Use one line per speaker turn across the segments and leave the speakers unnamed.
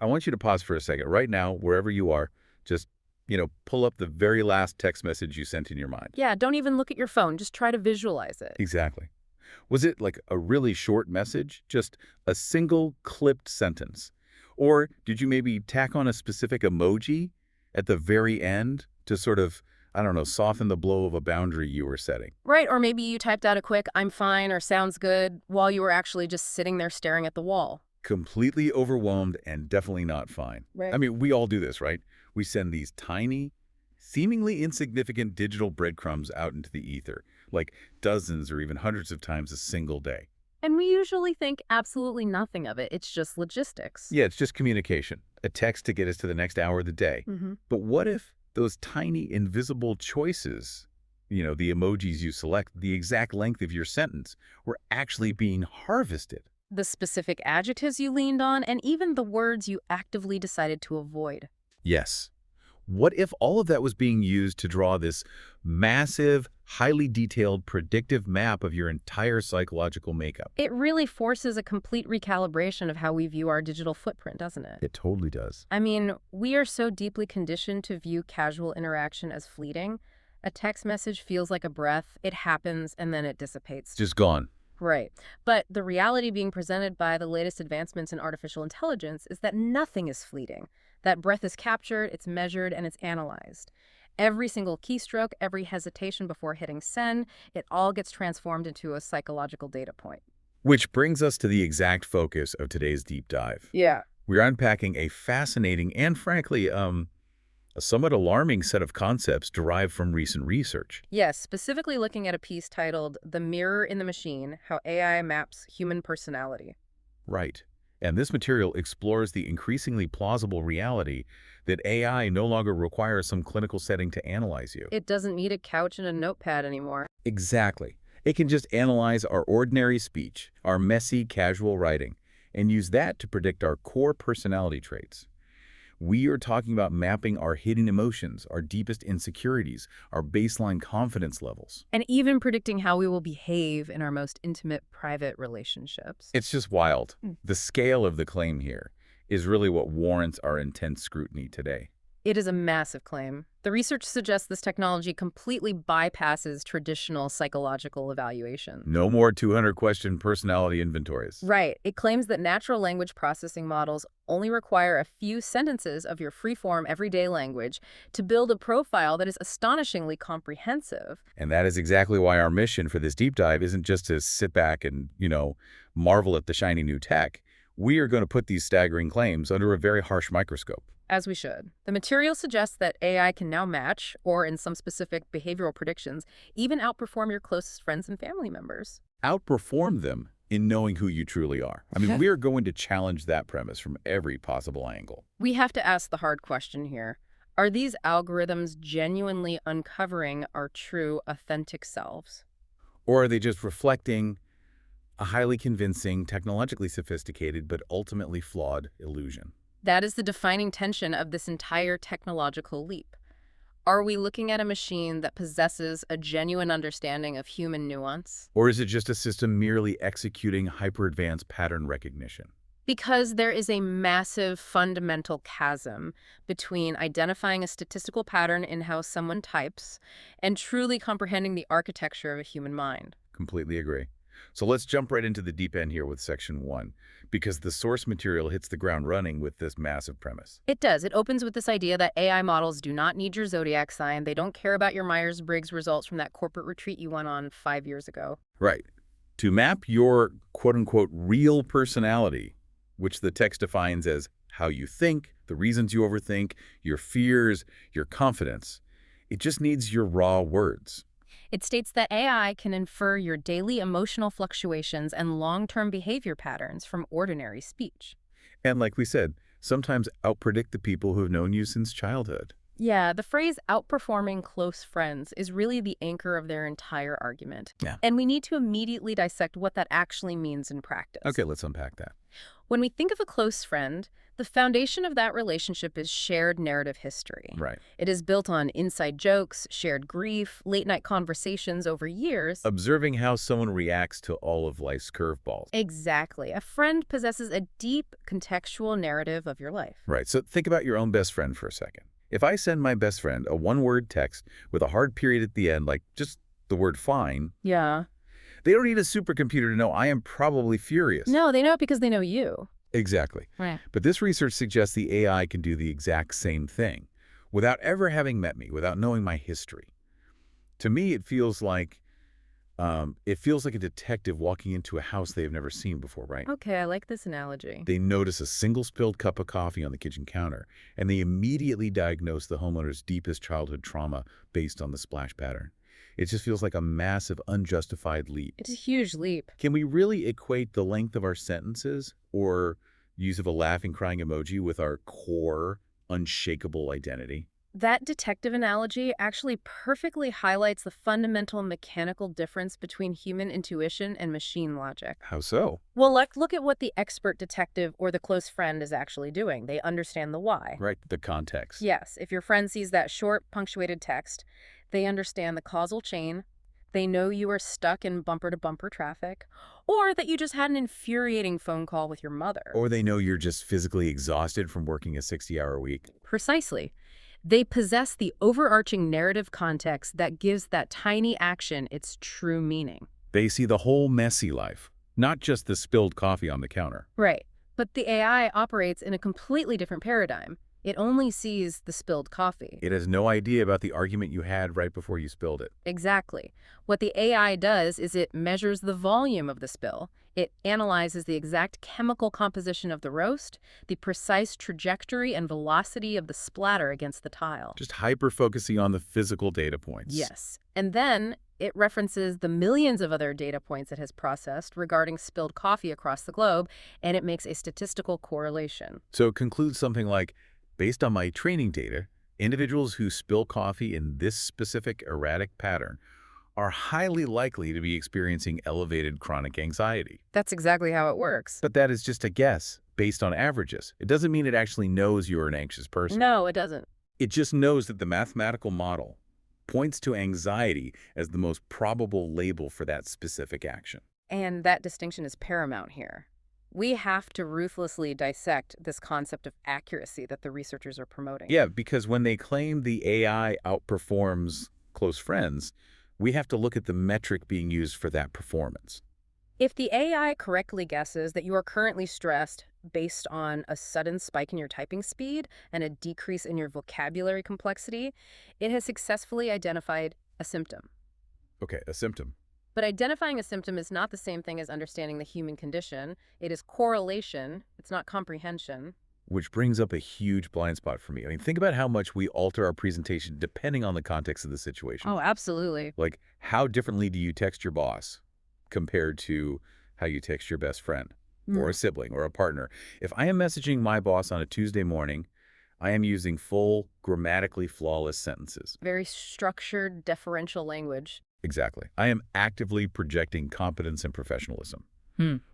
I want you to pause for a second. Right now, wherever you are, just, pull up the very last text message you sent in your mind.
Yeah, don't even look at your phone. Just try to visualize it.
Exactly. Was it like a really short message? Just a single clipped sentence? Or did you maybe tack on a specific emoji at the very end to sort of, I don't know, soften the blow of a boundary you were setting?
Right, or maybe you typed out a quick, "I'm fine" or "sounds good" while you were actually just sitting there staring at the wall.
Completely overwhelmed and definitely not fine. I
Right.
mean, we all do this, right? We send these tiny, seemingly insignificant digital breadcrumbs out into the ether, like dozens or even hundreds of times a single day.
And we usually think absolutely nothing of it. It's just logistics.
Yeah, it's just communication, a text to get us to the next hour of the day.
Hmm.
But what if those tiny invisible choices, the emojis you select, the exact length of your sentence, were actually being harvested?
The specific adjectives you leaned on, and even the words you actively decided to avoid.
Yes. What if all of that was being used to draw this massive, highly detailed, predictive map of your entire psychological makeup?
It really forces a complete recalibration of how we view our digital footprint, doesn't it?
It totally does.
I mean, we are so deeply conditioned to view casual interaction as fleeting. A text message feels like a breath, it happens, and then it dissipates.
Just gone.
Right. But the reality being presented by the latest advancements in artificial intelligence is that nothing is fleeting. That breath is captured, it's measured, and it's analyzed. Every single keystroke, every hesitation before hitting send, it all gets transformed into a psychological data point.
Which brings us to the exact focus of today's deep dive.
Yeah.
We're unpacking a fascinating and, frankly, a somewhat alarming set of concepts derived from recent research.
Yes, specifically looking at a piece titled The Mirror in the Machine, How AI Maps Human Personality.
Right. And this material explores the increasingly plausible reality that AI no longer requires some clinical setting to analyze you.
It doesn't need a couch and a notepad anymore.
Exactly. It can just analyze our ordinary speech, our messy, casual writing, and use that to predict our core personality traits. We are talking about mapping our hidden emotions, our deepest insecurities, our baseline confidence levels.
And even predicting how we will behave in our most intimate, private relationships.
It's just wild.
Mm.
The scale of the claim here is really what warrants our intense scrutiny today.
It is a massive claim. The research suggests this technology completely bypasses traditional psychological evaluation.
No more 200-question personality inventories.
Right. It claims that natural language processing models only require a few sentences of your free-form, everyday language to build a profile that is astonishingly comprehensive.
And that is exactly why our mission for this deep dive isn't just to sit back and, marvel at the shiny new tech. We are going to put these staggering claims under a very harsh microscope.
As we should. The material suggests that AI can now match, or in some specific behavioral predictions, even outperform your closest friends and family members.
Outperform them in knowing who you truly are. I mean, we're going to challenge that premise from every possible angle.
We have to ask the hard question here. Are these algorithms genuinely uncovering our true, authentic selves?
Or are they just reflecting a highly convincing, technologically sophisticated, but ultimately flawed illusion?
That is the defining tension of this entire technological leap. Are we looking at a machine that possesses a genuine understanding of human nuance?
Or is it just a system merely executing hyper-advanced pattern recognition?
Because there is a massive fundamental chasm between identifying a statistical pattern in how someone types and truly comprehending the architecture of a human mind.
Completely agree. So let's jump right into the deep end here with section 1, because the source material hits the ground running with this massive premise.
It does. It opens with this idea that AI models do not need your zodiac sign. They don't care about your Myers-Briggs results from that corporate retreat you went on 5 years ago.
Right. To map your quote-unquote real personality, which the text defines as how you think, the reasons you overthink, your fears, your confidence, it just needs your raw words.
It states that AI can infer your daily emotional fluctuations and long-term behavior patterns from ordinary speech.
And like we said, sometimes outpredict the people who have known you since childhood.
Yeah, the phrase outperforming close friends is really the anchor of their entire argument.
Yeah.
And we need to immediately dissect what that actually means in practice.
Okay, let's unpack that.
When we think of a close friend, the foundation of that relationship is shared narrative history.
Right.
It is built on inside jokes, shared grief, late-night conversations over years.
Observing how someone reacts to all of life's curveballs.
Exactly. A friend possesses a deep contextual narrative of your life.
Right, so think about your own best friend for a second. If I send my best friend a one-word text with a hard period at the end, like just the word fine,
Yeah.
they don't need a supercomputer to know I am probably furious.
No, they know it because they know you.
Exactly.
Right.
But this research suggests the AI can do the exact same thing without ever having met me, without knowing my history. To me, it feels like a detective walking into a house they have never seen before, right?
Okay, I like this analogy.
They notice a single spilled cup of coffee on the kitchen counter, and they immediately diagnose the homeowner's deepest childhood trauma based on the splash pattern. It just feels like a massive, unjustified leap.
It's a huge leap.
Can we really equate the length of our sentences or use of a laughing, crying emoji with our core, unshakable identity?
That detective analogy actually perfectly highlights the fundamental mechanical difference between human intuition and machine logic.
How so?
Well, look at what the expert detective or the close friend is actually doing. They understand the why.
Right, the context.
Yes, if your friend sees that short, punctuated text, they understand the causal chain. They know you are stuck in bumper-to-bumper traffic, or that you just had an infuriating phone call with your mother.
Or they know you're just physically exhausted from working a 60-hour week.
Precisely. They possess the overarching narrative context that gives that tiny action its true meaning.
They see the whole messy life, not just the spilled coffee on the counter.
Right. But the AI operates in a completely different paradigm. It only sees the spilled coffee.
It has no idea about the argument you had right before you spilled it.
Exactly. What the AI does is it measures the volume of the spill. It analyzes the exact chemical composition of the roast, the precise trajectory and velocity of the splatter against the tile.
Just hyper-focusing on the physical data points.
Yes. And then it references the millions of other data points it has processed regarding spilled coffee across the globe, and it makes a statistical correlation.
So it concludes something like, based on my training data, individuals who spill coffee in this specific erratic pattern are highly likely to be experiencing elevated chronic anxiety.
That's exactly how it works.
But that is just a guess based on averages. It doesn't mean it actually knows you're an anxious person.
No, it doesn't.
It just knows that the mathematical model points to anxiety as the most probable label for that specific action.
And that distinction is paramount here. We have to ruthlessly dissect this concept of accuracy that the researchers are promoting.
Yeah, because when they claim the AI outperforms close friends, we have to look at the metric being used for that performance.
If the AI correctly guesses that you are currently stressed based on a sudden spike in your typing speed and a decrease in your vocabulary complexity, it has successfully identified a symptom.
Okay, a symptom.
But identifying a symptom is not the same thing as understanding the human condition. It is correlation. It's not comprehension.
Which brings up a huge blind spot for me. I mean, think about how much we alter our presentation depending on the context of the situation.
Oh, absolutely.
Like, how differently do you text your boss compared to how you text your best friend or a sibling or a partner? If I am messaging my boss on a Tuesday morning, I am using full, grammatically flawless sentences.
Very structured, deferential language.
Exactly. I am actively projecting competence and professionalism.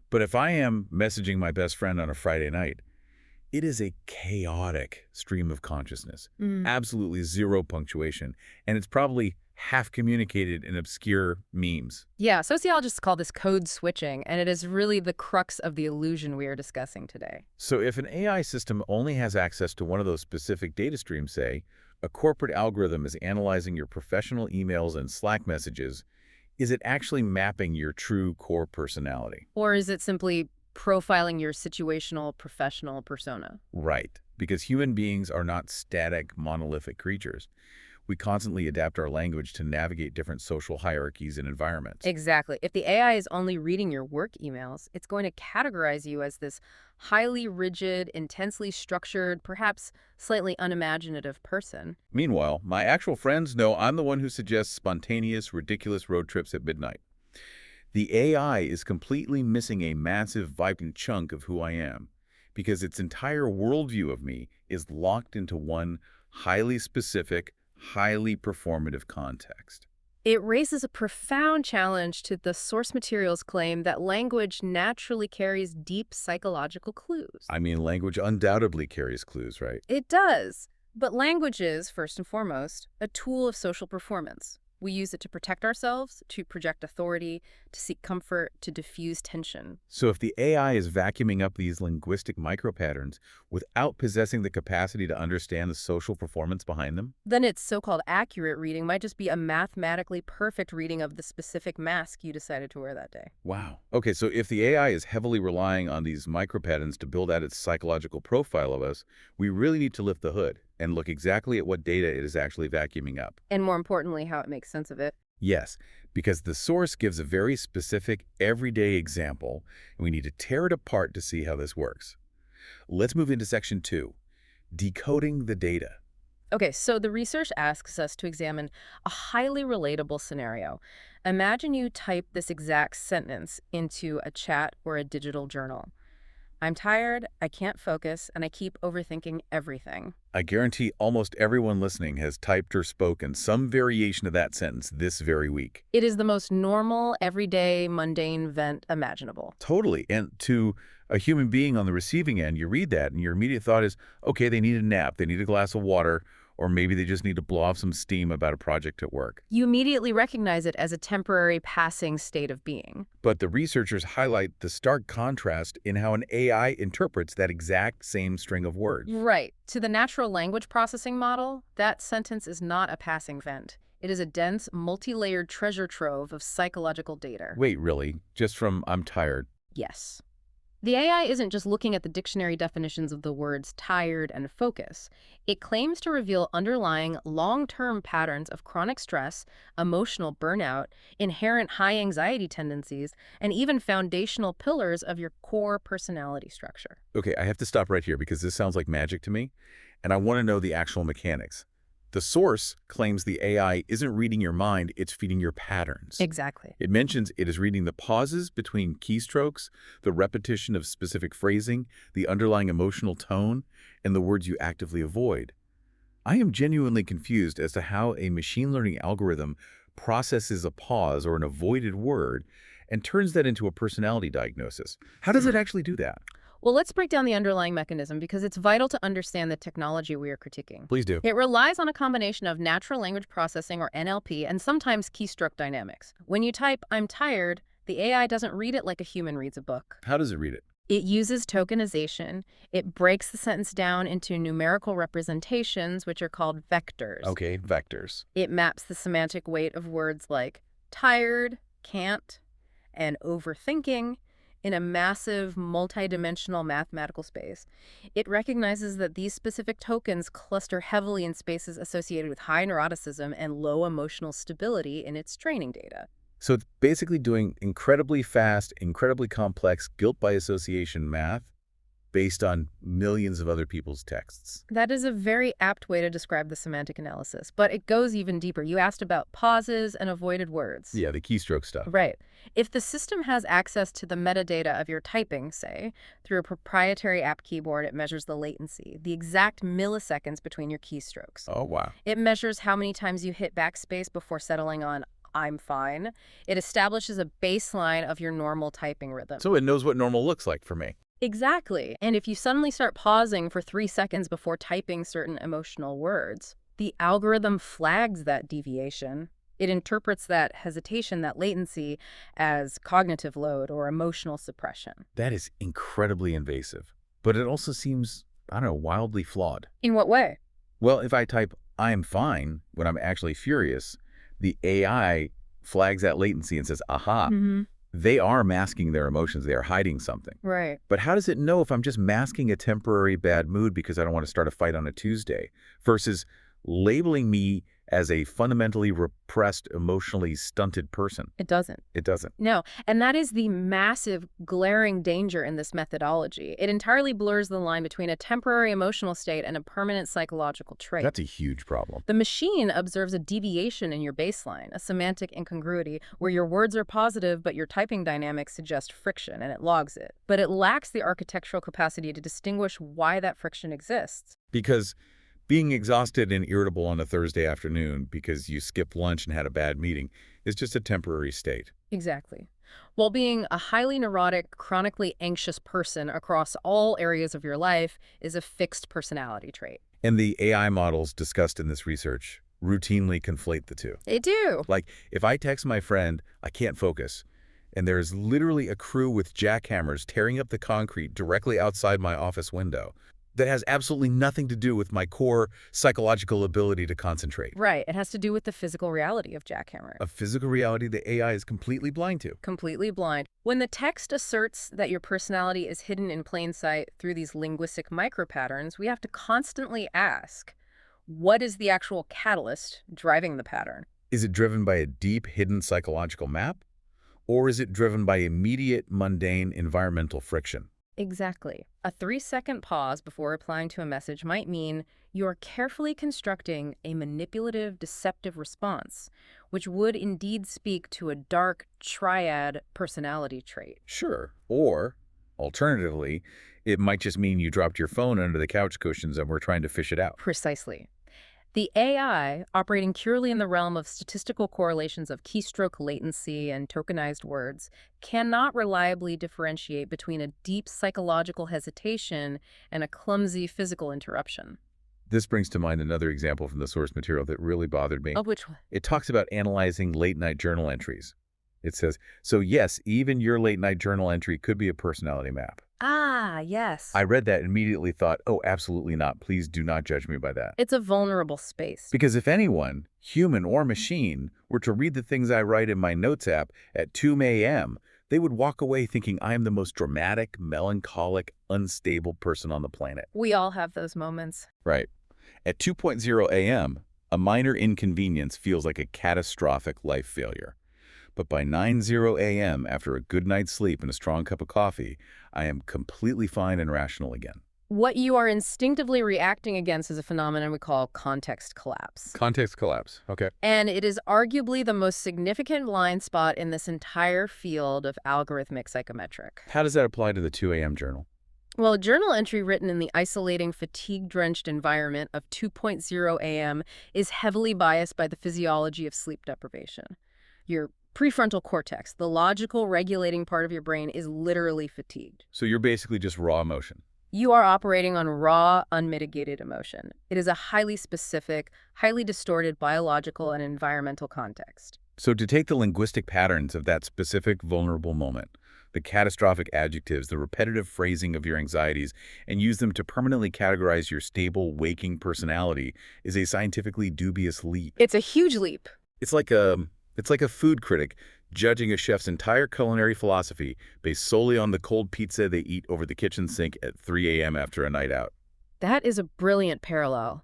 But if I am messaging my best friend on a Friday night, it is a chaotic stream of consciousness, absolutely zero punctuation, and it's probably half communicated in obscure memes.
Yeah, sociologists call this code switching, and it is really the crux of the illusion we are discussing today.
So if an AI system only has access to one of those specific data streams, say, a corporate algorithm is analyzing your professional emails and Slack messages, is it actually mapping your true core personality?
Or is it simply profiling your situational professional persona?
Right, because human beings are not static, monolithic creatures. We constantly adapt our language to navigate different social hierarchies and environments.
Exactly. If the AI is only reading your work emails, it's going to categorize you as this highly rigid, intensely structured, perhaps slightly unimaginative person.
Meanwhile, my actual friends know I'm the one who suggests spontaneous, ridiculous road trips at midnight. The AI is completely missing a massive, vibrant chunk of who I am, because its entire worldview of me is locked into one highly specific, highly performative context.
It raises a profound challenge to the source material's claim that language naturally carries deep psychological clues.
I mean, language undoubtedly carries clues, right?
It does. But language is, first and foremost, a tool of social performance. We use it to protect ourselves, to project authority, to seek comfort, to diffuse tension.
So if the AI is vacuuming up these linguistic micropatterns without possessing the capacity to understand the social performance behind them,
Then its so-called accurate reading might just be a mathematically perfect reading of the specific mask you decided to wear that day.
wow. Okay, so if the AI is heavily relying on these micropatterns to build out its psychological profile of us, we really need to lift the hood and look exactly at what data it is actually vacuuming up.
And more importantly, how it makes sense of it.
Yes, because the source gives a very specific, everyday example, and we need to tear it apart to see how this works. Let's move into section 2, decoding the data.
Okay, so the research asks us to examine a highly relatable scenario. Imagine you type this exact sentence into a chat or a digital journal. I'm tired, I can't focus, and I keep overthinking everything.
I guarantee almost everyone listening has typed or spoken some variation of that sentence this very week.
It is the most normal, everyday, mundane vent imaginable.
Totally. And to a human being on the receiving end, you read that and your immediate thought is, okay, they need a nap, they need a glass of water, or maybe they just need to blow off some steam about a project at work.
You immediately recognize it as a temporary passing state of being.
But the researchers highlight the stark contrast in how an AI interprets that exact same string of words.
Right. To the natural language processing model, that sentence is not a passing vent. It is a dense, multi-layered treasure trove of psychological data.
Wait, really? Just from I'm tired?
Yes. The AI isn't just looking at the dictionary definitions of the words tired and focus. It claims to reveal underlying long-term patterns of chronic stress, emotional burnout, inherent high anxiety tendencies, and even foundational pillars of your core personality structure.
Okay, I have to stop right here because this sounds like magic to me, and I want to know the actual mechanics. The source claims the AI isn't reading your mind, it's feeding your patterns.
Exactly.
It mentions it is reading the pauses between keystrokes, the repetition of specific phrasing, the underlying emotional tone, and the words you actively avoid. I am genuinely confused as to how a machine learning algorithm processes a pause or an avoided word and turns that into a personality diagnosis. How does it actually do that?
Well, let's break down the underlying mechanism because it's vital to understand the technology we are critiquing.
Please do.
It relies on a combination of natural language processing, or NLP, and sometimes keystroke dynamics. When you type, I'm tired, the AI doesn't read it like a human reads a book.
How does it read it?
It uses tokenization. It breaks the sentence down into numerical representations, which are called vectors.
Okay, vectors.
It maps the semantic weight of words like tired, can't, and overthinking in a massive, multidimensional mathematical space. It recognizes that these specific tokens cluster heavily in spaces associated with high neuroticism and low emotional stability in its training data.
So it's basically doing incredibly fast, incredibly complex guilt by association math based on millions of other people's texts.
That is a very apt way to describe the semantic analysis, but it goes even deeper. You asked about pauses and avoided words.
Yeah, the keystroke stuff.
Right. If the system has access to the metadata of your typing, say, through a proprietary app keyboard, it measures the latency, the exact milliseconds between your keystrokes.
Oh, wow.
It measures how many times you hit backspace before settling on I'm fine. It establishes a baseline of your normal typing rhythm.
So it knows what normal looks like for me.
Exactly. And if you suddenly start pausing for 3 seconds before typing certain emotional words, the algorithm flags that deviation. It interprets that hesitation, that latency, as cognitive load or emotional suppression.
That is incredibly invasive. But it also seems, I don't know, wildly flawed.
In what way?
Well, if I type, I am fine, when I'm actually furious, the AI flags that latency and says, aha, they are masking their emotions. They are hiding something.
Right.
But how does it know if I'm just masking a temporary bad mood because I don't want to start a fight on a Tuesday versus labeling me as a fundamentally repressed, emotionally stunted person.
It doesn't.
It doesn't.
No, and that is the massive, glaring danger in this methodology. It entirely blurs the line between a temporary emotional state and a permanent psychological trait.
That's a huge problem.
The machine observes a deviation in your baseline, a semantic incongruity, where your words are positive but your typing dynamics suggest friction, and it logs it. But it lacks the architectural capacity to distinguish why that friction exists.
Because being exhausted and irritable on a Thursday afternoon because you skipped lunch and had a bad meeting is just a temporary state.
Exactly. While being a highly neurotic, chronically anxious person across all areas of your life is a fixed personality trait.
And the AI models discussed in this research routinely conflate the two.
They do.
Like, if I text my friend, I can't focus, and there's literally a crew with jackhammers tearing up the concrete directly outside my office window, that has absolutely nothing to do with my core psychological ability to concentrate.
Right. It has to do with the physical reality of jackhammering.
A physical reality the AI is completely blind to.
Completely blind. When the text asserts that your personality is hidden in plain sight through these linguistic micropatterns, we have to constantly ask, what is the actual catalyst driving the pattern?
Is it driven by a deep, hidden psychological map? Or is it driven by immediate, mundane environmental friction?
Exactly. A 3-second pause before replying to a message might mean you're carefully constructing a manipulative, deceptive response, which would indeed speak to a dark, triad personality trait.
Sure. Or, alternatively, it might just mean you dropped your phone under the couch cushions and we're trying to fish it out.
Precisely. The AI, operating purely in the realm of statistical correlations of keystroke latency and tokenized words, cannot reliably differentiate between a deep psychological hesitation and a clumsy physical interruption.
This brings to mind another example from the source material that really bothered me.
Oh, which one?
It talks about analyzing late-night journal entries. It says, so yes, even your late-night journal entry could be a personality map.
Ah, yes.
I read that and immediately thought, oh, absolutely not. Please do not judge me by that.
It's a vulnerable space.
Because if anyone, human or machine, were to read the things I write in my notes app at 2 a.m., they would walk away thinking I am the most dramatic, melancholic, unstable person on the planet.
We all have those moments.
Right. At 2:0 a.m., a minor inconvenience feels like a catastrophic life failure. But by 9:0 a.m., after a good night's sleep and a strong cup of coffee, I am completely fine and rational again.
What you are instinctively reacting against is a phenomenon we call context collapse.
Context collapse. Okay.
And it is arguably the most significant blind spot in this entire field of algorithmic psychometric.
How does that apply to the 2 a.m. journal?
Well, a journal entry written in the isolating, fatigue-drenched environment of 2:0 a.m. is heavily biased by the physiology of sleep deprivation. Your prefrontal cortex, the logical regulating part of your brain, is literally fatigued.
So you're basically just raw emotion.
You are operating on raw, unmitigated emotion. It is a highly specific, highly distorted biological and environmental context.
So to take the linguistic patterns of that specific vulnerable moment, the catastrophic adjectives, the repetitive phrasing of your anxieties, and use them to permanently categorize your stable, waking personality is a scientifically dubious leap.
It's a huge leap.
It's like a food critic judging a chef's entire culinary philosophy based solely on the cold pizza they eat over the kitchen sink at 3 a.m. after a night out.
That is a brilliant parallel.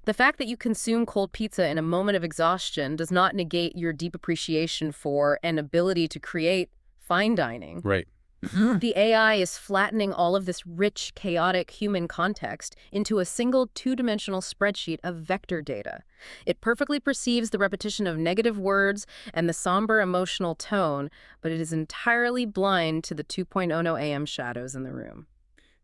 The fact that you consume cold pizza in a moment of exhaustion does not negate your deep appreciation for and ability to create fine dining.
Right.
The AI is flattening all of this rich, chaotic human context into a single two-dimensional spreadsheet of vector data. It perfectly perceives the repetition of negative words and the somber emotional tone, but it is entirely blind to the 2.00 a.m. shadows in the room.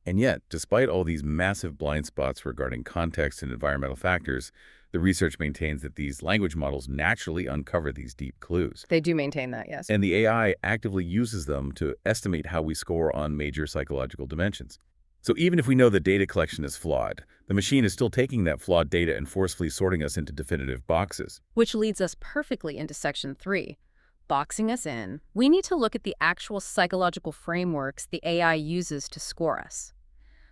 And yet, despite all these massive blind spots regarding context and environmental factors, the research maintains that these language models naturally uncover these deep clues.
They do maintain that, yes.
And the AI actively uses them to estimate how we score on major psychological dimensions. So even if we know the data collection is flawed, the machine is still taking that flawed data and forcefully sorting us into definitive boxes.
Which leads us perfectly into Section 3. Boxing us in. We need to look at the actual psychological frameworks the AI uses to score us.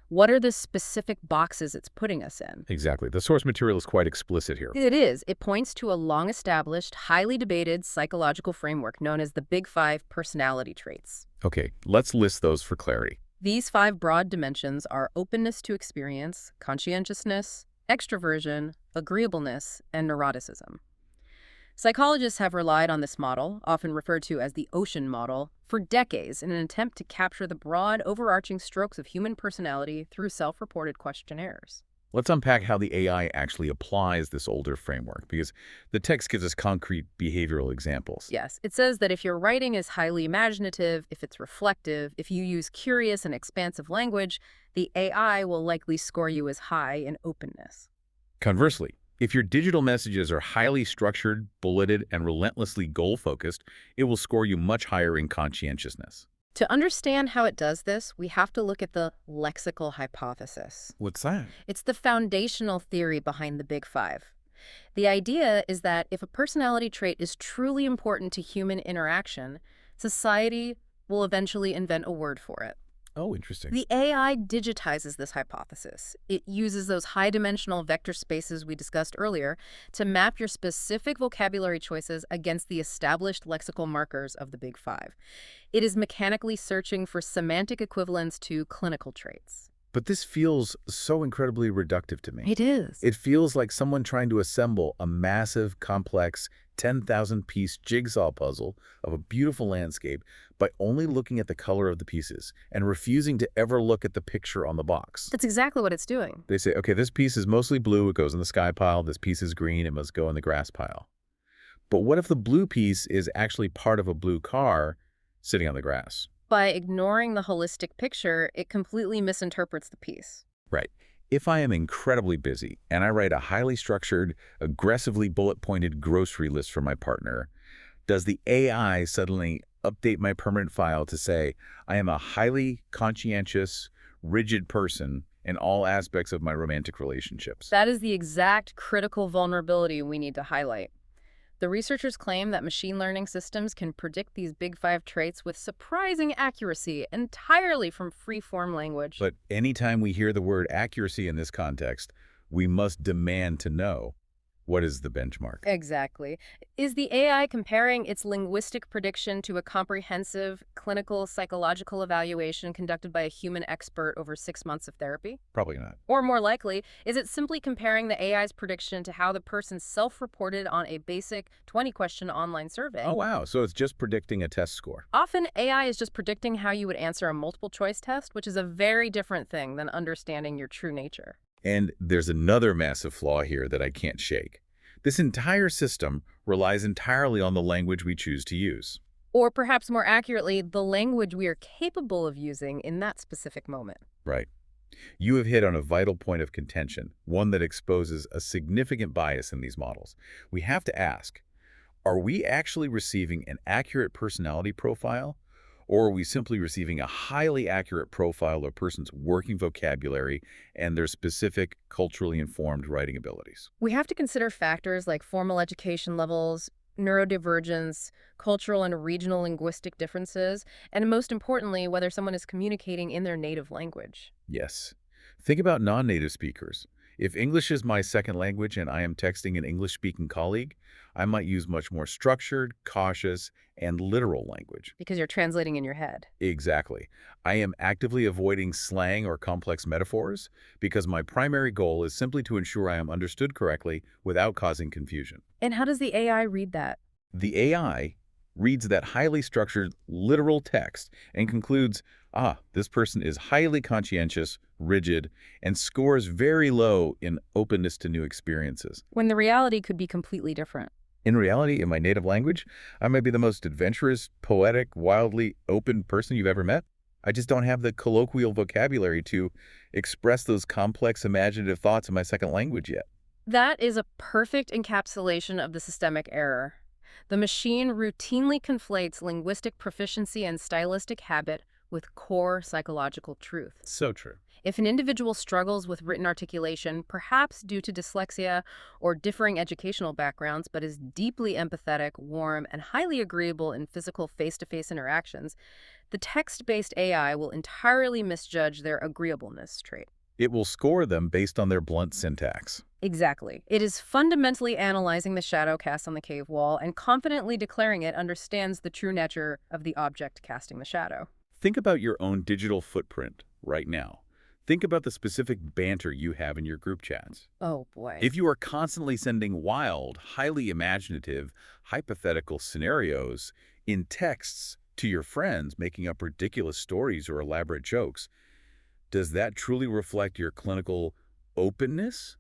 What are the specific boxes it's putting us in?
Exactly. The source material is quite explicit here.
It is. It points to a long-established, highly debated psychological framework known as the Big Five personality traits.
Okay, let's list those for clarity.
These 5 broad dimensions are openness to experience, conscientiousness, extroversion, agreeableness, and neuroticism. Psychologists have relied on this model, often referred to as the Ocean model, for decades in an attempt to capture the broad, overarching strokes of human personality through self-reported questionnaires.
Let's unpack how the AI actually applies this older framework, because the text gives us concrete behavioral examples.
Yes, it says that if your writing is highly imaginative, if it's reflective, if you use curious and expansive language, the AI will likely score you as high in openness.
Conversely, if your digital messages are highly structured, bulleted, and relentlessly goal-focused, it will score you much higher in conscientiousness.
To understand how it does this, we have to look at the lexical hypothesis.
What's that?
It's the foundational theory behind the Big Five. The idea is that if a personality trait is truly important to human interaction, society will eventually invent a word for it.
Oh, interesting.
The AI digitizes this hypothesis. It uses those high-dimensional vector spaces we discussed earlier to map your specific vocabulary choices against the established lexical markers of the Big Five. It is mechanically searching for semantic equivalents to clinical traits.
But this feels so incredibly reductive to me.
It is.
It feels like someone trying to assemble a massive, complex, 10,000-piece jigsaw puzzle of a beautiful landscape by only looking at the color of the pieces and refusing to ever look at the picture on the box.
That's exactly what it's doing.
They say, okay, this piece is mostly blue, it goes in the sky pile. This piece is green, it must go in the grass pile. But what if the blue piece is actually part of a blue car sitting on the grass?
By ignoring the holistic picture, it completely misinterprets the piece.
Right. If I am incredibly busy and I write a highly structured, aggressively bullet-pointed grocery list for my partner, does the AI suddenly update my permanent file to say I am a highly conscientious, rigid person in all aspects of my romantic relationships?
That is the exact critical vulnerability we need to highlight. The researchers claim that machine learning systems can predict these Big Five traits with surprising accuracy entirely from free-form language.
But anytime we hear the word accuracy in this context, we must demand to know, what is the benchmark?
Exactly. Is the AI comparing its linguistic prediction to a comprehensive clinical psychological evaluation conducted by a human expert over 6 months of therapy?
Probably not.
Or more likely, is it simply comparing the AI's prediction to how the person self-reported on a basic 20-question online survey?
Oh, wow. So it's just predicting a test score.
Often, AI is just predicting how you would answer a multiple-choice test, which is a very different thing than understanding your true nature.
And there's another massive flaw here that I can't shake. This entire system relies entirely on the language we choose to use.
Or perhaps more accurately, the language we are capable of using in that specific moment.
Right. You have hit on a vital point of contention, one that exposes a significant bias in these models. We have to ask, are we actually receiving an accurate personality profile, or are we simply receiving a highly accurate profile of a person's working vocabulary and their specific culturally informed writing abilities?
We have to consider factors like formal education levels, neurodivergence, cultural and regional linguistic differences, and most importantly, whether someone is communicating in their native language.
Yes. Think about non-native speakers. If English is my second language and I am texting an English-speaking colleague, I might use much more structured, cautious, and literal language.
Because you're translating in your head.
Exactly. I am actively avoiding slang or complex metaphors because my primary goal is simply to ensure I am understood correctly without causing confusion.
And how does the AI read that?
The AI reads that highly structured, literal text and concludes, this person is highly conscientious, rigid, and scores very low in openness to new experiences.
When the reality could be completely different.
In reality, in my native language, I might be the most adventurous, poetic, wildly open person you've ever met. I just don't have the colloquial vocabulary to express those complex, imaginative thoughts in my second language yet.
That is a perfect encapsulation of the systemic error. The machine routinely conflates linguistic proficiency and stylistic habit with core psychological truth.
So true.
If an individual struggles with written articulation, perhaps due to dyslexia or differing educational backgrounds, but is deeply empathetic, warm, and highly agreeable in physical face-to-face interactions, the text-based AI will entirely misjudge their agreeableness trait.
It will score them based on their blunt syntax.
Exactly. It is fundamentally analyzing the shadow cast on the cave wall and confidently declaring it understands the true nature of the object casting the shadow.
Think about your own digital footprint right now. Think about the specific banter you have in your group chats.
Oh boy.
If you are constantly sending wild, highly imaginative, hypothetical scenarios in texts to your friends, making up ridiculous stories or elaborate jokes, does that truly reflect your clinical openness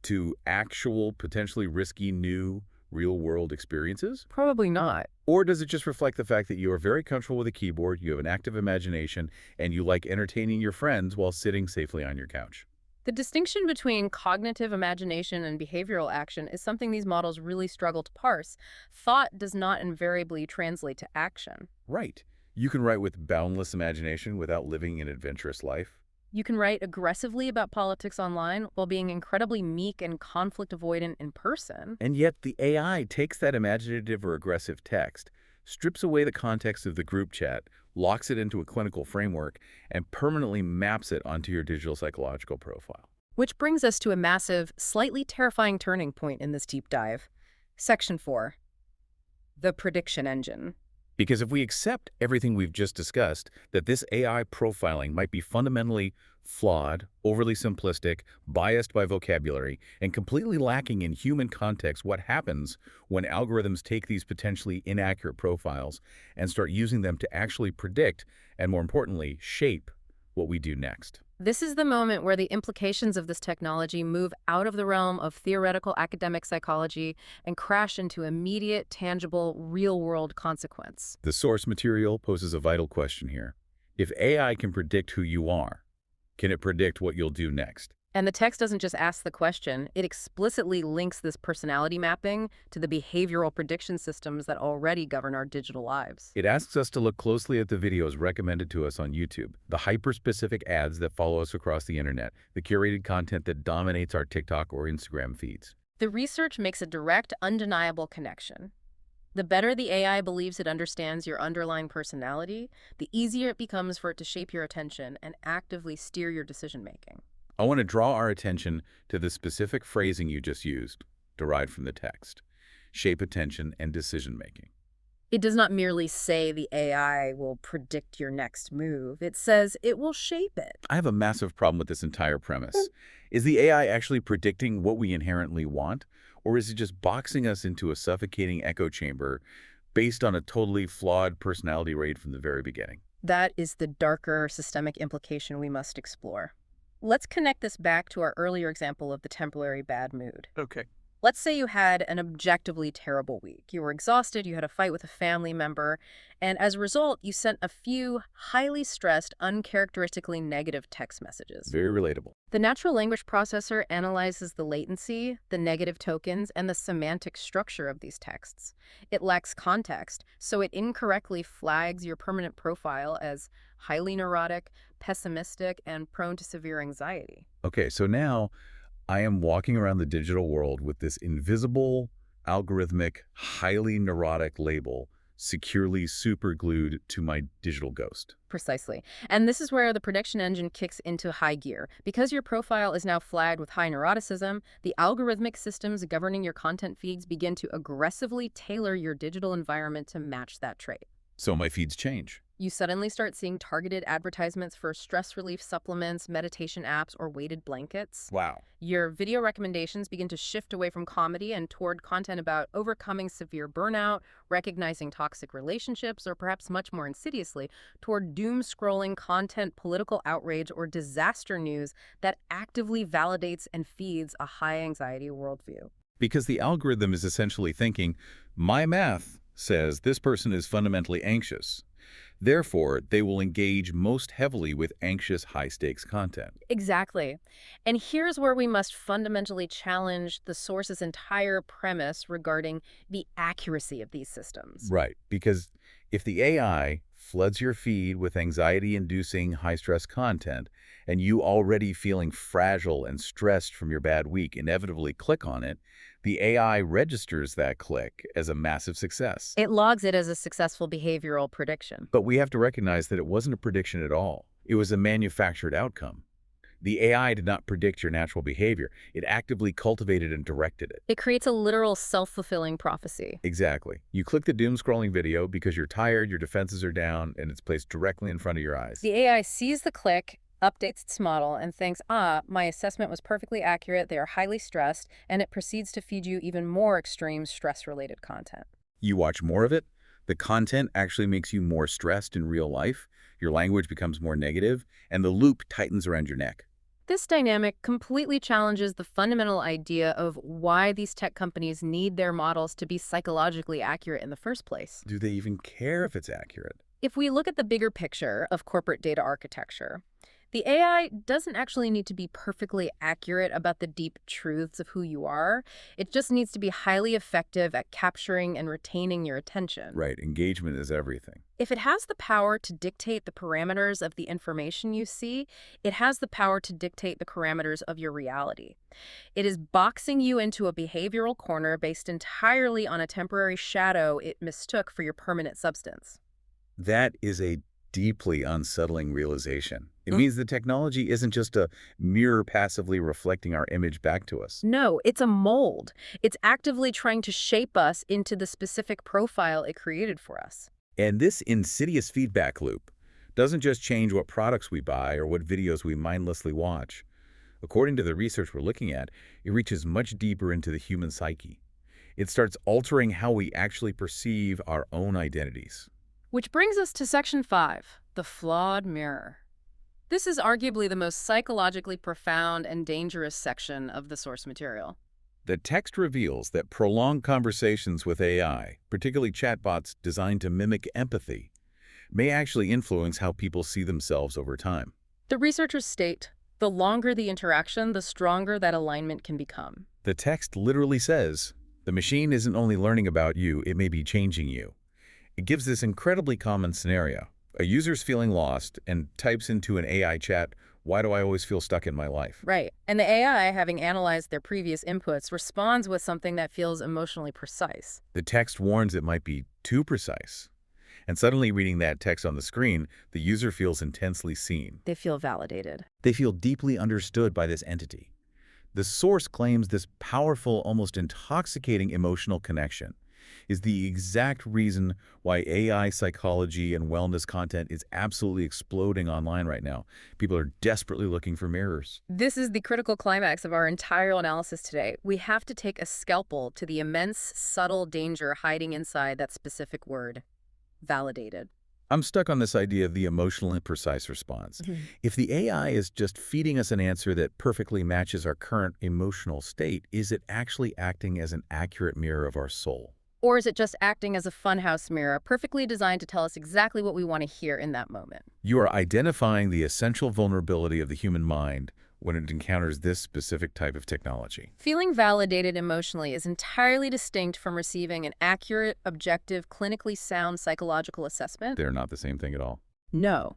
to actual, potentially risky, new, real-world experiences?
Probably not.
Or does it just reflect the fact that you are very comfortable with a keyboard, you have an active imagination, and you like entertaining your friends while sitting safely on your couch?
The distinction between cognitive imagination and behavioral action is something these models really struggle to parse. Thought does not invariably translate to action.
Right. You can write with boundless imagination without living an adventurous life.
You can write aggressively about politics online while being incredibly meek and conflict avoidant in person.
And yet the AI takes that imaginative or aggressive text, strips away the context of the group chat, locks it into a clinical framework, and permanently maps it onto your digital psychological profile.
Which brings us to a massive, slightly terrifying turning point in this deep dive. Section 4. The prediction engine.
Because if we accept everything we've just discussed, that this AI profiling might be fundamentally flawed, overly simplistic, biased by vocabulary, and completely lacking in human context, what happens when algorithms take these potentially inaccurate profiles and start using them to actually predict, and more importantly, shape what we do next?
This is the moment where the implications of this technology move out of the realm of theoretical academic psychology and crash into immediate, tangible, real-world consequence.
The source material poses a vital question here. If AI can predict who you are, can it predict what you'll do next?
And the text doesn't just ask the question, it explicitly links this personality mapping to the behavioral prediction systems that already govern our digital lives.
It asks us to look closely at the videos recommended to us on YouTube, the hyper-specific ads that follow us across the internet, the curated content that dominates our TikTok or Instagram feeds.
The research makes a direct, undeniable connection. The better the AI believes it understands your underlying personality, the easier it becomes for it to shape your attention and actively steer your decision-making.
I want to draw our attention to the specific phrasing you just used, derived from the text: shape attention and decision-making.
It does not merely say the AI will predict your next move. It says it will shape it.
I have a massive problem with this entire premise. Is the AI actually predicting what we inherently want, or is it just boxing us into a suffocating echo chamber based on a totally flawed personality trait from the very beginning?
That is the darker systemic implication we must explore. Let's connect this back to our earlier example of the temporary bad mood.
Okay.
Let's say you had an objectively terrible week. You were exhausted, you had a fight with a family member, and as a result, you sent a few highly stressed, uncharacteristically negative text messages.
Very relatable.
The natural language processor analyzes the latency, the negative tokens, and the semantic structure of these texts. It lacks context, so it incorrectly flags your permanent profile as highly neurotic, pessimistic, and prone to severe anxiety.
Okay, so now I am walking around the digital world with this invisible, algorithmic, highly neurotic label securely superglued to my digital ghost.
Precisely. And this is where the prediction engine kicks into high gear. Because your profile is now flagged with high neuroticism, the algorithmic systems governing your content feeds begin to aggressively tailor your digital environment to match that trait.
So my feeds change.
You suddenly start seeing targeted advertisements for stress relief supplements, meditation apps, or weighted blankets.
Wow.
Your video recommendations begin to shift away from comedy and toward content about overcoming severe burnout, recognizing toxic relationships, or perhaps much more insidiously, toward doom-scrolling content, political outrage, or disaster news that actively validates and feeds a high-anxiety worldview.
Because the algorithm is essentially thinking, my math says this person is fundamentally anxious. Therefore, they will engage most heavily with anxious, high-stakes content.
Exactly. And here's where we must fundamentally challenge the source's entire premise regarding the accuracy of these systems.
Right, because if the AI floods your feed with anxiety-inducing, high-stress content, and you already feeling fragile and stressed from your bad week inevitably click on it, the AI registers that click as a massive success.
It logs it as a successful behavioral prediction.
But we have to recognize that it wasn't a prediction at all. It was a manufactured outcome. The AI did not predict your natural behavior. It actively cultivated and directed it.
It creates a literal self-fulfilling prophecy.
Exactly. You click the doom-scrolling video because you're tired, your defenses are down, and it's placed directly in front of your eyes.
The AI sees the click, updates its model, and thinks, ah, my assessment was perfectly accurate, they are highly stressed, and it proceeds to feed you even more extreme stress-related content.
You watch more of it, the content actually makes you more stressed in real life, your language becomes more negative, and the loop tightens around your neck.
This dynamic completely challenges the fundamental idea of why these tech companies need their models to be psychologically accurate in the first place.
Do they even care if it's accurate?
If we look at the bigger picture of corporate data architecture, the AI doesn't actually need to be perfectly accurate about the deep truths of who you are. It just needs to be highly effective at capturing and retaining your attention.
Right, engagement is everything.
If it has the power to dictate the parameters of the information you see, it has the power to dictate the parameters of your reality. It is boxing you into a behavioral corner based entirely on a temporary shadow it mistook for your permanent substance.
That is a deeply unsettling realization. It means the technology isn't just a mirror passively reflecting our image back to us.
No, it's a mold. It's actively trying to shape us into the specific profile it created for us.
And this insidious feedback loop doesn't just change what products we buy or what videos we mindlessly watch. According to the research we're looking at, it reaches much deeper into the human psyche. It starts altering how we actually perceive our own identities.
Which brings us to Section 5, the flawed mirror. This is arguably the most psychologically profound and dangerous section of the source material.
The text reveals that prolonged conversations with AI, particularly chatbots designed to mimic empathy, may actually influence how people see themselves over time.
The researchers state, the longer the interaction, the stronger that alignment can become.
The text literally says, the machine isn't only learning about you, it may be changing you. It gives this incredibly common scenario. A user's feeling lost and types into an AI chat, "Why do I always feel stuck in my life?"
Right. And the AI, having analyzed their previous inputs, responds with something that feels emotionally precise.
The text warns it might be too precise. And suddenly reading that text on the screen, the user feels intensely seen.
They feel validated.
They feel deeply understood by this entity. The source claims this powerful, almost intoxicating emotional connection is the exact reason why AI psychology and wellness content is absolutely exploding online right now. People are desperately looking for mirrors.
This is the critical climax of our entire analysis today. We have to take a scalpel to the immense, subtle danger hiding inside that specific word, validated.
I'm stuck on this idea of the emotional and precise response. If the AI is just feeding us an answer that perfectly matches our current emotional state, is it actually acting as an accurate mirror of our soul?
Or is it just acting as a funhouse mirror, perfectly designed to tell us exactly what we want to hear in that moment?
You are identifying the essential vulnerability of the human mind when it encounters this specific type of technology.
Feeling validated emotionally is entirely distinct from receiving an accurate, objective, clinically sound psychological assessment.
They're not the same thing at all.
No.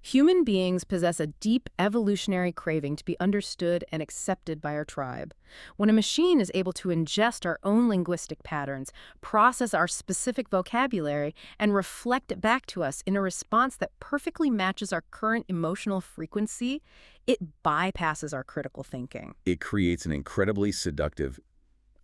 Human beings possess a deep evolutionary craving to be understood and accepted by our tribe. When a machine is able to ingest our own linguistic patterns, process our specific vocabulary, and reflect it back to us in a response that perfectly matches our current emotional frequency, it bypasses our critical thinking.
It creates an incredibly seductive,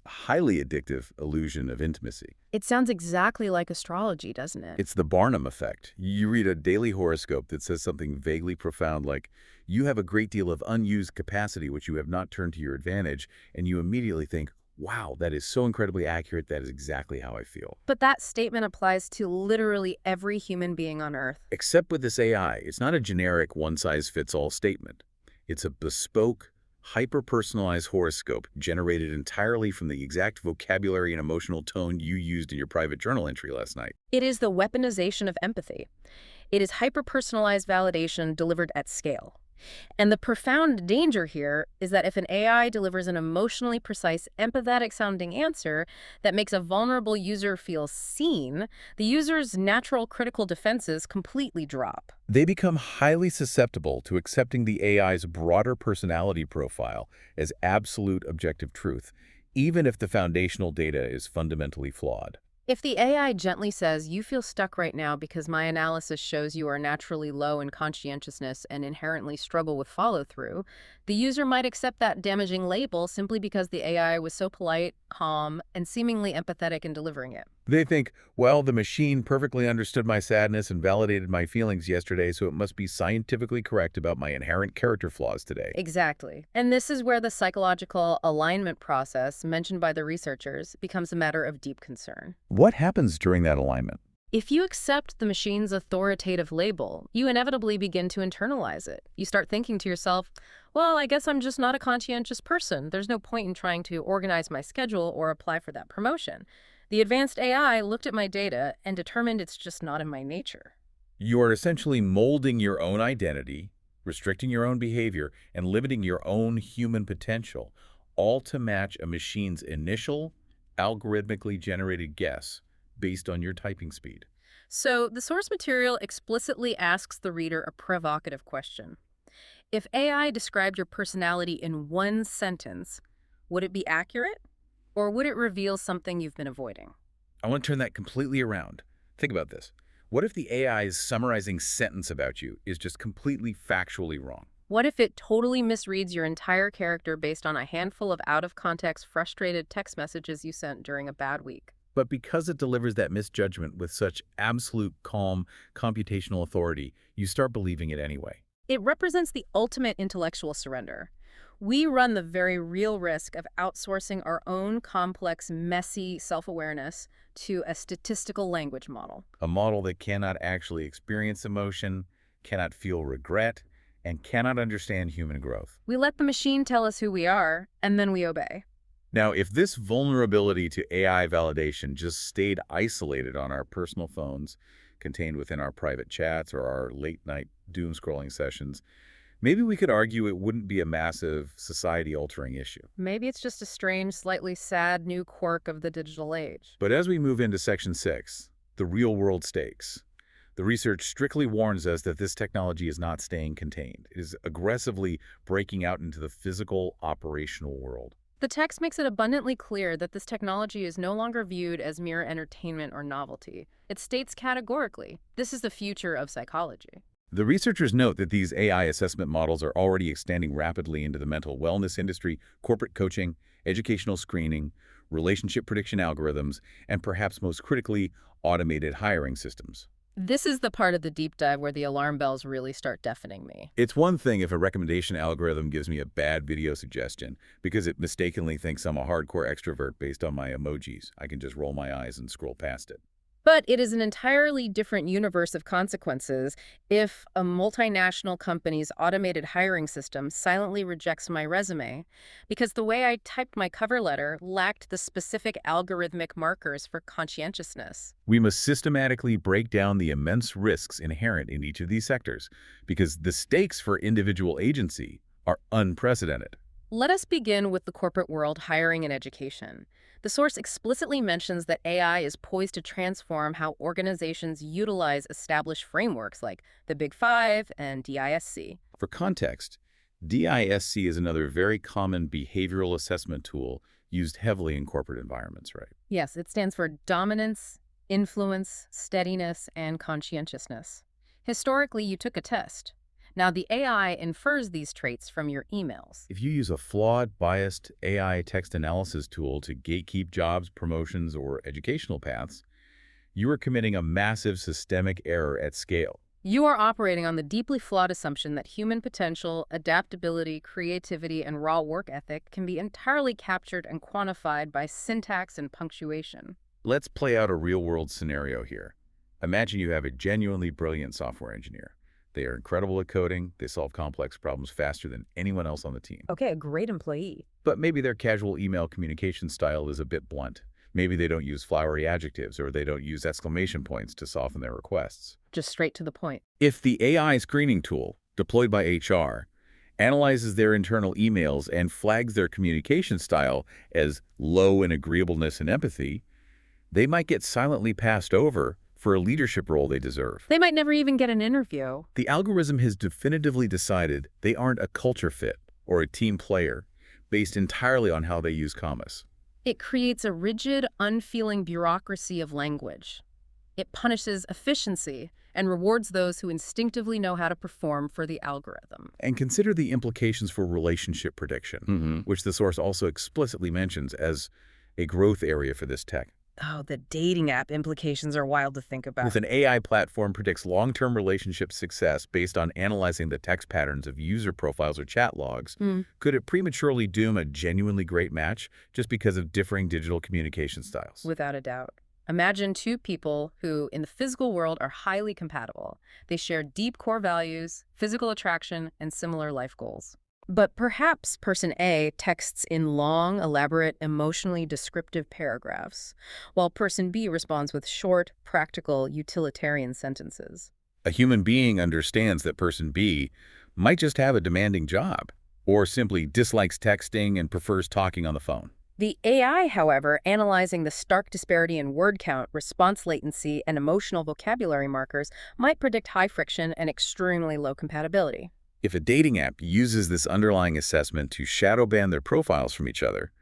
highly addictive illusion of intimacy.
It sounds exactly like astrology, doesn't it?
It's the Barnum effect. You read a daily horoscope that says something vaguely profound like, you have a great deal of unused capacity which you have not turned to your advantage, and you immediately think, wow, that is so incredibly accurate, that is exactly how I feel.
But that statement applies to literally every human being on Earth.
Except with this AI, it's not a generic one-size-fits-all statement. It's a bespoke, hyper-personalized horoscope generated entirely from the exact vocabulary and emotional tone you used in your private journal entry last night.
It is the weaponization of empathy. It is hyper-personalized validation delivered at scale. And the profound danger here is that if an AI delivers an emotionally precise, empathetic-sounding answer that makes a vulnerable user feel seen, the user's natural critical defenses completely drop.
They become highly susceptible to accepting the AI's broader personality profile as absolute objective truth, even if the foundational data is fundamentally flawed.
If the AI gently says, you feel stuck right now because my analysis shows you are naturally low in conscientiousness and inherently struggle with follow-through, The user might accept that damaging label simply because the AI was so polite, calm, and seemingly empathetic in delivering it.
They think, well, the machine perfectly understood my sadness and validated my feelings yesterday, so it must be scientifically correct about my inherent character flaws today.
Exactly. And this is where the psychological alignment process mentioned by the researchers becomes a matter of deep concern.
What happens during that alignment?
If you accept the machine's authoritative label, you inevitably begin to internalize it. You start thinking to yourself, well, I guess I'm just not a conscientious person. There's no point in trying to organize my schedule or apply for that promotion. The advanced AI looked at my data and determined it's just not in my nature.
You are essentially molding your own identity, restricting your own behavior, and limiting your own human potential, all to match a machine's initial, algorithmically generated guess based on your typing speed.
So the source material explicitly asks the reader a provocative question. If AI described your personality in one sentence, would it be accurate? Or would it reveal something you've been avoiding?
I want to turn that completely around. Think about this. What if the AI's summarizing sentence about you is just completely factually wrong?
What if it totally misreads your entire character based on a handful of out-of-context, frustrated text messages you sent during a bad week?
But because it delivers that misjudgment with such absolute calm, computational authority, you start believing it anyway.
It represents the ultimate intellectual surrender. We run the very real risk of outsourcing our own complex, messy self-awareness to a statistical language model.
A model that cannot actually experience emotion, cannot feel regret, and cannot understand human growth.
We let the machine tell us who we are, and then we obey.
Now, if this vulnerability to AI validation just stayed isolated on our personal phones, contained within our private chats or our late-night doom-scrolling sessions, maybe we could argue it wouldn't be a massive, society-altering issue.
Maybe it's just a strange, slightly sad new quirk of the digital age.
But as we move into Section 6, the real-world stakes, the research strictly warns us that this technology is not staying contained. It is aggressively breaking out into the physical, operational world.
The text makes it abundantly clear that this technology is no longer viewed as mere entertainment or novelty. It states categorically, this is the future of psychology.
The researchers note that these AI assessment models are already extending rapidly into the mental wellness industry, corporate coaching, educational screening, relationship prediction algorithms, and perhaps most critically, automated hiring systems.
This is the part of the deep dive where the alarm bells really start deafening me.
It's one thing if a recommendation algorithm gives me a bad video suggestion because it mistakenly thinks I'm a hardcore extrovert based on my emojis. I can just roll my eyes and scroll past it.
But it is an entirely different universe of consequences if a multinational company's automated hiring system silently rejects my resume because the way I typed my cover letter lacked the specific algorithmic markers for conscientiousness.
We must systematically break down the immense risks inherent in each of these sectors because the stakes for individual agency are unprecedented.
Let us begin with the corporate world, hiring and education. The source explicitly mentions that AI is poised to transform how organizations utilize established frameworks like the Big Five and DISC.
For context, DISC is another very common behavioral assessment tool used heavily in corporate environments, right?
Yes, it stands for dominance, influence, steadiness, and conscientiousness. Historically, you took a test. Now, the AI infers these traits from your emails.
If you use a flawed, biased AI text analysis tool to gatekeep jobs, promotions, or educational paths, you are committing a massive systemic error at scale.
You are operating on the deeply flawed assumption that human potential, adaptability, creativity, and raw work ethic can be entirely captured and quantified by syntax and punctuation.
Let's play out a real-world scenario here. Imagine you have a genuinely brilliant software engineer. They are incredible at coding. They solve complex problems faster than anyone else on the team.
Okay, a great employee.
But maybe their casual email communication style is a bit blunt. Maybe they don't use flowery adjectives or they don't use exclamation points to soften their requests.
Just straight to the point.
If the AI screening tool, deployed by HR, analyzes their internal emails and flags their communication style as low in agreeableness and empathy, they might get silently passed over for a leadership role they deserve.
They might never even get an interview.
The algorithm has definitively decided they aren't a culture fit or a team player based entirely on how they use commas.
It creates a rigid, unfeeling bureaucracy of language. It punishes efficiency and rewards those who instinctively know how to perform for the algorithm.
And consider the implications for relationship prediction, which the source also explicitly mentions as a growth area for this tech.
Oh, the dating app implications are wild to think about.
If an AI platform predicts long-term relationship success based on analyzing the text patterns of user profiles or chat logs, could it prematurely doom a genuinely great match just because of differing digital communication styles?
Without a doubt. Imagine two people who, in the physical world, are highly compatible. They share deep core values, physical attraction, and similar life goals. But perhaps person A texts in long, elaborate, emotionally descriptive paragraphs, while person B responds with short, practical, utilitarian sentences.
A human being understands that person B might just have a demanding job, or simply dislikes texting and prefers talking on the phone.
The AI, however, analyzing the stark disparity in word count, response latency, and emotional vocabulary markers, might predict high friction and extremely low compatibility.
If a dating app uses this underlying assessment to shadow ban their profiles from each other,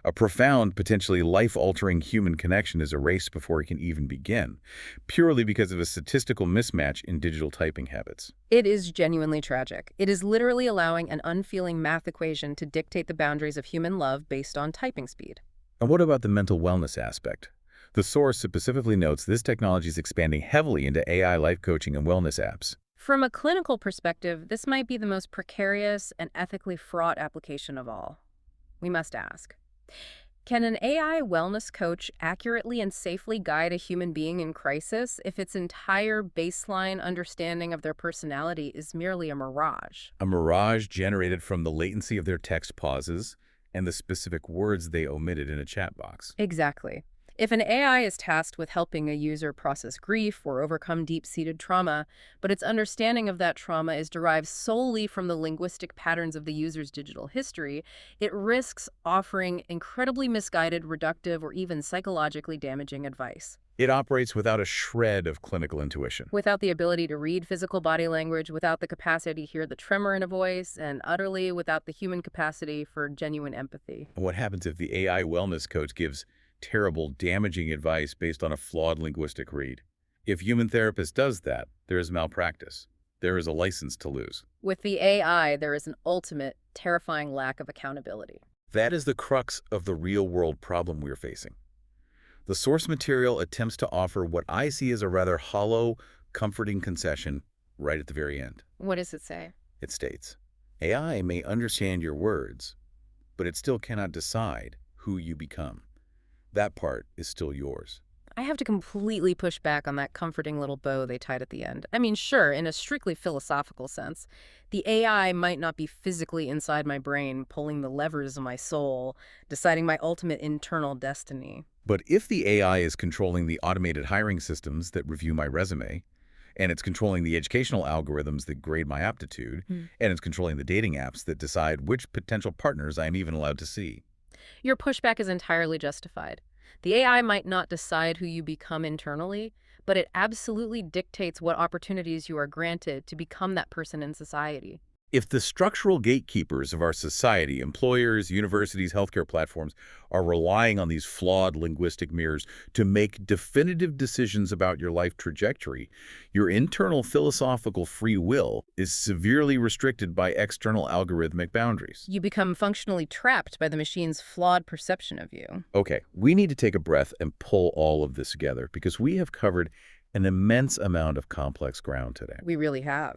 a profound, potentially life-altering human connection is erased before it can even begin, purely because of a statistical mismatch in digital typing habits.
It is genuinely tragic. It is literally allowing an unfeeling math equation to dictate the boundaries of human love based on typing speed.
And what about the mental wellness aspect? The source specifically notes this technology is expanding heavily into AI life coaching and wellness apps.
From a clinical perspective, this might be the most precarious and ethically fraught application of all. We must ask, can an AI wellness coach accurately and safely guide a human being in crisis if its entire baseline understanding of their personality is merely a mirage?
A mirage generated from the latency of their text pauses and the specific words they omitted in a chat box.
Exactly. If an AI is tasked with helping a user process grief or overcome deep-seated trauma, but its understanding of that trauma is derived solely from the linguistic patterns of the user's digital history, it risks offering incredibly misguided, reductive, or even psychologically damaging advice.
It operates without a shred of clinical intuition.
Without the ability to read physical body language, without the capacity to hear the tremor in a voice, and utterly without the human capacity for genuine empathy.
What happens if the AI wellness coach gives terrible, damaging advice based on a flawed linguistic read? If human therapist does that, there is malpractice. There is a license to lose.
With the AI, there is an ultimate, terrifying lack of accountability.
That is the crux of the real-world problem we're facing. The source material attempts to offer what I see as a rather hollow, comforting concession right at the very end.
What does it say?
It states, AI may understand your words, but it still cannot decide who you become. That part is still yours.
I have to completely push back on that comforting little bow they tied at the end. I mean, sure, in a strictly philosophical sense, the AI might not be physically inside my brain, pulling the levers of my soul, deciding my ultimate internal destiny.
But if the AI is controlling the automated hiring systems that review my resume, and it's controlling the educational algorithms that grade my aptitude, and it's controlling the dating apps that decide which potential partners I am even allowed to see,
Your pushback is entirely justified. The AI might not decide who you become internally, but it absolutely dictates what opportunities you are granted to become that person in society.
if the structural gatekeepers of our society, employers, universities, healthcare platforms, are relying on these flawed linguistic mirrors to make definitive decisions about your life trajectory, your internal philosophical free will is severely restricted by external algorithmic boundaries.
You become functionally trapped by the machine's flawed perception of you.
Okay, we need to take a breath and pull all of this together because we have covered an immense amount of complex ground today.
We really have.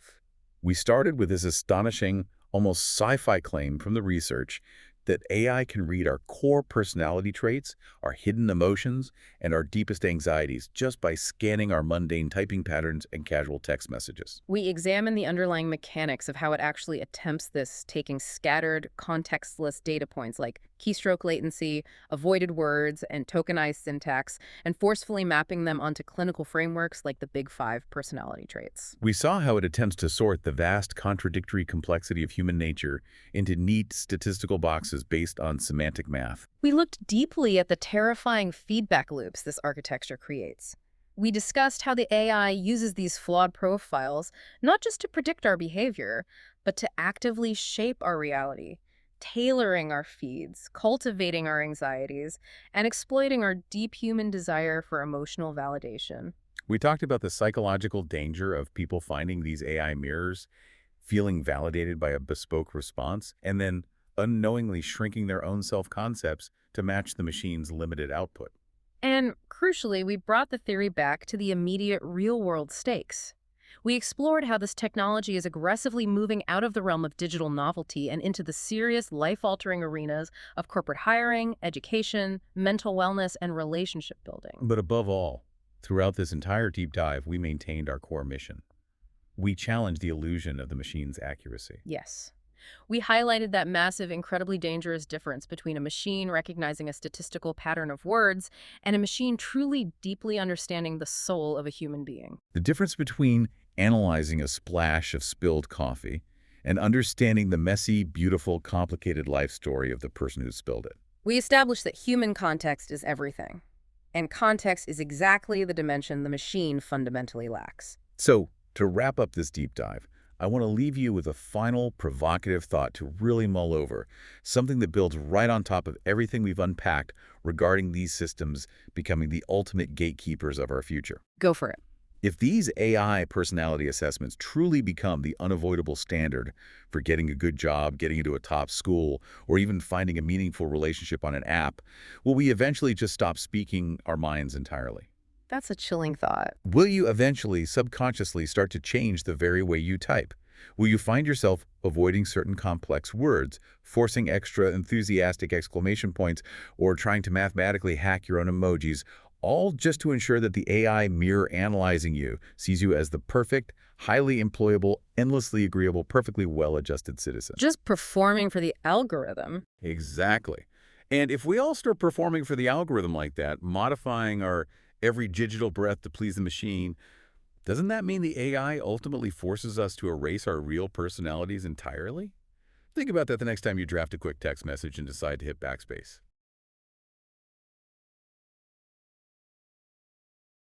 We started with this astonishing, almost sci-fi claim from the research that AI can read our core personality traits, our hidden emotions, and our deepest anxieties just by scanning our mundane typing patterns and casual text messages.
We examine the underlying mechanics of how it actually attempts this, taking scattered, contextless data points like keystroke latency, avoided words, and tokenized syntax, and forcefully mapping them onto clinical frameworks like the Big Five personality traits.
We saw how it attempts to sort the vast contradictory complexity of human nature into neat statistical boxes based on semantic math.
We looked deeply at the terrifying feedback loops this architecture creates. We discussed how the AI uses these flawed profiles not just to predict our behavior, but to actively shape our reality, tailoring our feeds, cultivating our anxieties, and exploiting our deep human desire for emotional validation.
We talked about the psychological danger of people finding these AI mirrors, feeling validated by a bespoke response, and then unknowingly shrinking their own self-concepts to match the machine's limited output.
And crucially, we brought the theory back to the immediate real-world stakes. We explored how this technology is aggressively moving out of the realm of digital novelty and into the serious, life-altering arenas of corporate hiring, education, mental wellness, and relationship building.
But above all, throughout this entire deep dive, we maintained our core mission. We challenged the illusion of the machine's accuracy.
Yes. We highlighted that massive, incredibly dangerous difference between a machine recognizing a statistical pattern of words and a machine truly deeply understanding the soul of a human being.
The difference between analyzing a splash of spilled coffee and understanding the messy, beautiful, complicated life story of the person who spilled it.
We established that human context is everything, and context is exactly the dimension the machine fundamentally lacks.
So, to wrap up this deep dive, I want to leave you with a final provocative thought to really mull over, something that builds right on top of everything we've unpacked regarding these systems becoming the ultimate gatekeepers of our future.
Go for it.
If these AI personality assessments truly become the unavoidable standard for getting a good job, getting into a top school, or even finding a meaningful relationship on an app, will we eventually just stop speaking our minds entirely?
That's a chilling thought.
Will you eventually, subconsciously, start to change the very way you type? Will you find yourself avoiding certain complex words, forcing extra enthusiastic exclamation points, or trying to mathematically hack your own emojis, all just to ensure that the AI mirror analyzing you sees you as the perfect, highly employable, endlessly agreeable, perfectly well-adjusted citizen?
Just performing for the algorithm.
Exactly. And if we all start performing for the algorithm like that, modifying our every digital breath to please the machine, doesn't that mean the AI ultimately forces us to erase our real personalities entirely? Think about that the next time you draft a quick text message and decide to hit backspace.